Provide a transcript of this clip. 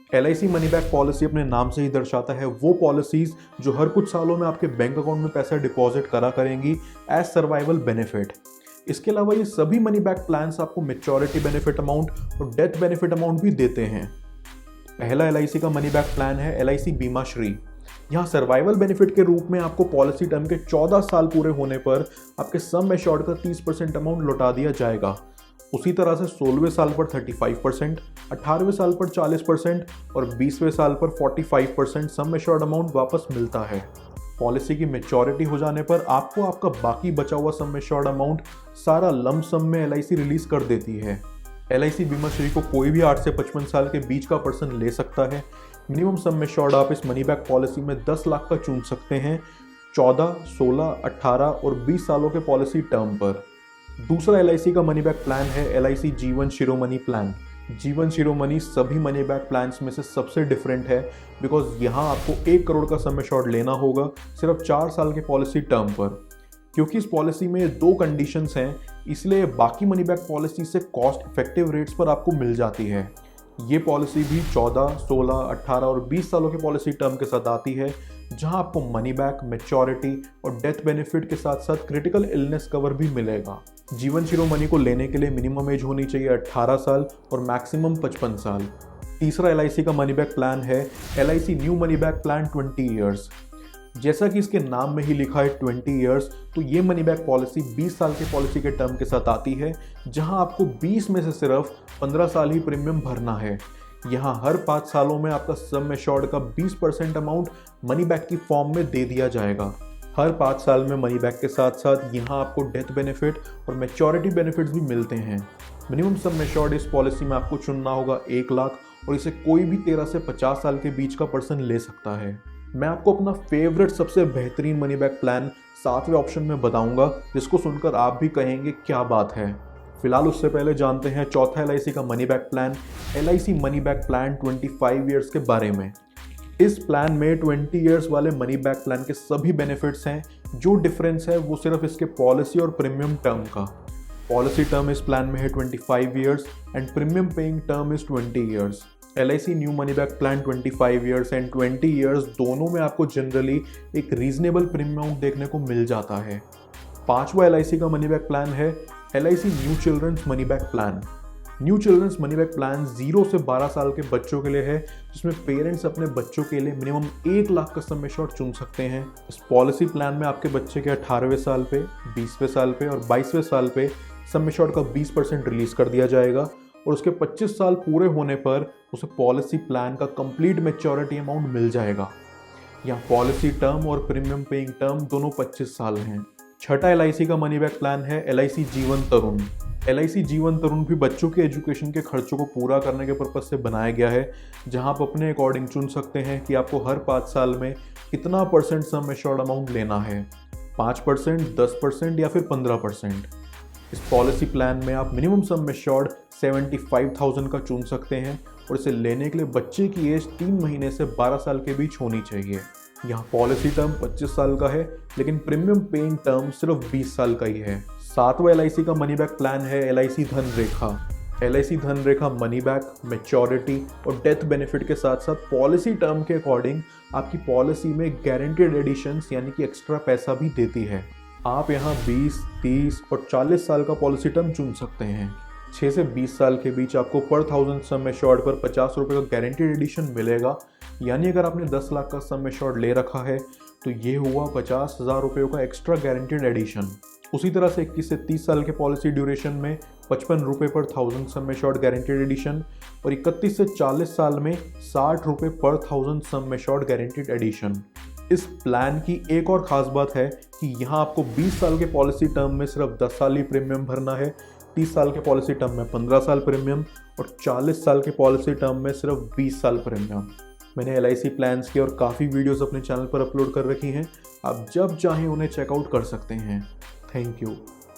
LIC money back policy अपने नाम से ही दर्शाता है वो पॉलिसीज जो हर कुछ सालों में आपके बैंक अकाउंट में पैसा डिपॉजिट करा करेंगी एज सर्वाइवल बेनिफिट। इसके अलावा ये सभी मनी बैक प्लान्स आपको मैच्योरिटी बेनिफिट अमाउंट और डेथ बेनिफिट अमाउंट भी देते हैं। पहला LIC का मनी बैक प्लान है LIC बीमा श्री। यहाँ सर्वाइवल बेनिफिट के रूप में आपको पॉलिसी टर्म के 14 साल पूरे होने पर आपके सम एश्योर्ड का 30% अमाउंट लौटा दिया जाएगा। उसी तरह से 16वें साल पर 35%, 18वें साल पर 40% और 20वें साल पर 45% सम एश्योर्ड अमाउंट वापस मिलता है। पॉलिसी की मैच्योरिटी हो जाने पर आपको आपका बाकी बचा हुआ सम एश्योर्ड अमाउंट सारा लम सम में LIC रिलीज कर देती है। LIC बीमा श्री को कोई भी 8 से 55 साल के बीच का पर्सन ले सकता है। मिनिमम सम एश्योर्ड आप इस मनी बैक पॉलिसी में 10 लाख का चुन सकते हैं 14, 16, 18 और 20 सालों के पॉलिसी टर्म पर। दूसरा LIC का मनी बैक प्लान है LIC जीवन शिरोमणि प्लान। जीवन शिरोमणि सभी मनी बैक प्लान्स में से सबसे डिफरेंट है बिकॉज यहाँ आपको 1 करोड़ का सम एश्योर्ड लेना होगा सिर्फ 4 साल के पॉलिसी टर्म पर। क्योंकि इस पॉलिसी में 2 कंडीशंस हैं इसलिए बाकी मनी बैक पॉलिसी से कॉस्ट इफेक्टिव रेट्स पर आपको मिल जाती है। ये पॉलिसी भी 14, 16, 18 और 20 सालों के पॉलिसी टर्म के साथ आती है जहां आपको मनी बैक, मैच्योरिटी और डेथ बेनिफिट के साथ साथ क्रिटिकल इलनेस कवर भी मिलेगा। जीवन शिरोमणि को लेने के लिए मिनिमम एज होनी चाहिए 18 साल और मैक्सिमम 55 साल। तीसरा LIC का मनी बैक प्लान है LIC new money back plan 20 years. जैसा कि इसके नाम में ही लिखा है 20 ईयर्स, तो ये मनी बैक पॉलिसी 20 साल के पॉलिसी के टर्म के साथ आती है जहां आपको 20 में से सिर्फ 15 साल ही प्रीमियम भरना है। यहाँ हर 5 सालों में आपका सम एश्योर्ड का 20% अमाउंट मनी बैक की फॉर्म में दे दिया जाएगा। हर 5 साल में मनी बैक के साथ साथ यहाँ आपको डेथ बेनिफिट और मैच्योरिटी बेनिफिट्स भी मिलते हैं। मिनिमम सम एश्योर्ड इस पॉलिसी में आपको चुनना होगा 1 लाख और इसे कोई भी 13 से 50 साल के बीच का पर्सन ले सकता है। मैं आपको अपना फेवरेट सबसे बेहतरीन मनी बैक प्लान 7वें ऑप्शन में बताऊंगा जिसको सुनकर आप भी कहेंगे क्या बात है। फिलहाल उससे पहले जानते हैं चौथा LIC का money back plan LIC money back plan 25 years के बारे में। इस प्लान में 20 ईयर्स वाले मनी बैक प्लान के सभी बेनिफिट्स हैं। जो डिफरेंस है वो सिर्फ इसके पॉलिसी और प्रीमियम टर्म का। पॉलिसी टर्म इस प्लान में है 25 years and premium paying term is 20 years. LIC new money back plan 25 years and 20 years दोनों में आपको जनरली एक रीजनेबल प्रीमियम अमाउंट देखने को मिल जाता है। पांचवा LIC का मनी बैक प्लान है LIC new children's money back plan. New children's money back plan 0 से 12 साल के बच्चों के लिए है जिसमें पेरेंट्स अपने बच्चों के लिए मिनिमम 1 लाख का सम एश्योर्ड चुन सकते हैं। इस पॉलिसी प्लान में आपके बच्चे के 18वें साल पे, 20वें साल पे और 22वें साल पे सम एश्योर्ड का 20% रिलीज कर दिया जाएगा और उसके 25 साल पूरे होने पर उसे पॉलिसी प्लान का कंप्लीट मैच्योरिटी अमाउंट मिल जाएगा। यहाँ पॉलिसी टर्म और प्रीमियम पेइंग टर्म दोनों 25 साल हैं। छठा LIC का मनी बैक प्लान है LIC जीवन तरुण। LIC जीवन तरुण भी बच्चों के एजुकेशन के खर्चों को पूरा करने के पर्पज से बनाया गया है जहां आप अपने अकॉर्डिंग चुन सकते हैं कि आपको हर 5 साल में कितना % सम एश्योर्ड अमाउंट लेना है, 5%, 10% या फिर 15%। इस पॉलिसी प्लान में आप मिनिमम सम एश्योर्ड 75,000 का चुन सकते हैं और इसे लेने के लिए बच्चे की एज 3 महीने से 12 साल के बीच होनी चाहिए। यहाँ पॉलिसी टर्म 25 साल का है लेकिन प्रीमियम पेइंग टर्म सिर्फ 20 साल का ही है। सातवां LIC का मनी बैक प्लान है LIC Dhanrekha. LIC Dhanrekha money back, maturity और डेथ बेनिफिट के साथ साथ पॉलिसी टर्म के अकॉर्डिंग आपकी पॉलिसी में गारंटीड एडिशंस यानी कि एक्स्ट्रा पैसा भी देती है। आप यहाँ 20, 30 और 40 साल का पॉलिसी टर्म चुन सकते हैं। 6 से 20 साल के बीच आपको पर 1000 सम एश्योर्ड पर 50 रुपये का गारंटीड एडिशन मिलेगा। यानी अगर आपने 10 लाख का सम एश्योर्ड ले रखा है तो ये हुआ 50,000 रुपये का एक्स्ट्रा गारंटीड एडिशन। उसी तरह से 21 से 30 साल के पॉलिसी ड्यूरेशन में 55 रुपये पर 1000 सम एश्योर्ड गारंटीड एडिशन और 31 से 40 साल में 60 रुपये पर 1000 सम एश्योर्ड गारंटीड एडिशन। इस प्लान की एक और ख़ास बात है कि यहाँ आपको 20 साल के पॉलिसी टर्म में सिर्फ 10 साल ही प्रीमियम भरना है, 30 साल के पॉलिसी टर्म में 15 साल प्रीमियम और 40 साल के पॉलिसी टर्म में सिर्फ 20 साल प्रीमियम। मैंने LIC प्लान्स की और काफ़ी वीडियोस अपने चैनल पर अपलोड कर रखी हैं, आप जब चाहें उन्हें चेकआउट कर सकते हैं। Thank you.